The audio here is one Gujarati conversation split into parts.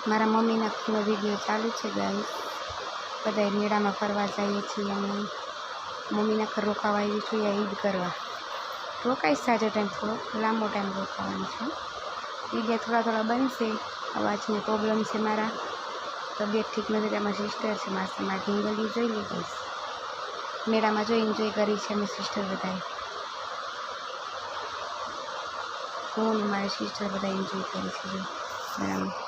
મારા મમ્મીના ખૂણો વિડીયો ચાલુ છે ગાઈસ. બધાય મેળામાં ફરવા જઈએ છીએ અમે. મમ્મીના ઘર રોકાવા આવી છું યા ઈદ કરવા. રોકાઈશ સાજો ટાઈમ, થોડો લાંબો ટાઈમ રોકાવાનું છે. વિડીયો થોડા બનશે. અવાજની પ્રોબ્લેમ છે, મારા તબિયત ઠીક નથી. અમારા સિસ્ટર છે મારા ઢીંગલી જોઈ લીધીશ. મેળામાં જો એન્જોય કરી છે અમે સિસ્ટર બધાએ. હું ને મારી સિસ્ટર બધા એન્જોય કરી છે મેળામાં.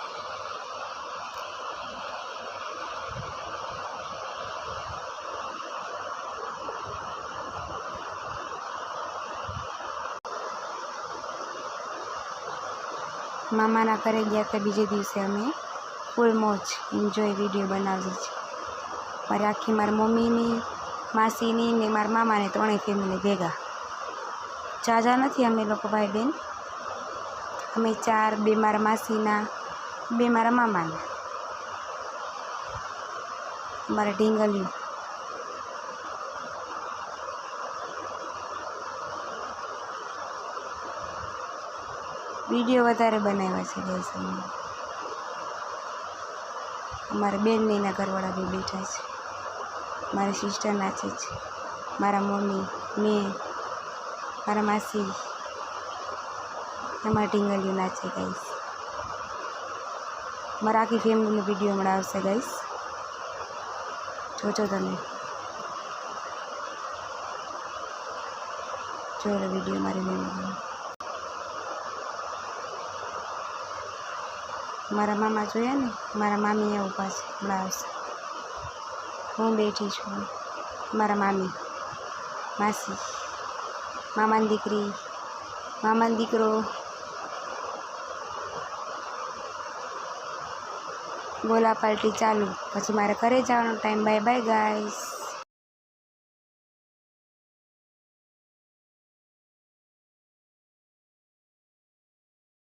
મામાના ઘરે ગયા હતા બીજે દિવસે અમે ફૂલ મોજ એન્જોય વિડીયો બનાવી છે. મારી આખી મારી મમ્મીની, માસીની ને મારા મામાને ત્રણેય ફેમિલી ભેગા. જાજા નથી અમે લોકો ભાઈ બહેન. અમે 4, 2 મારા માસીના, 2 મારા મામાના. મારા ઢીંગલી વિડીયો વધારે બનાવ્યા છે ગાઈસ અમે. અમારા બેનનીના ઘરવાળા બી બેઠા છે. મારી સિસ્ટર નાચે છે, મારા મમ્મી, મેં, મારા માસી, અમારા ઢીંગલીઓ નાચે ગાઈસ. મારા આખી ફેમિલીનો વિડીયો હમણાં આવશે ગાઈસ, જોજો તમે. જોયેલો વિડીયો મારી મમ્મીનો. મારા મામા જોયા ને, મારા મામી અહીંયા ઊભા છે, હમણાં આવશે. હું બેઠી છું, મારા મામી, માસી, મામાની દીકરી, મામાનો દીકરો. બોલા પાર્ટી ચાલુ. પછી મારે ઘરે જવાનો ટાઈમ. Bye bye guys.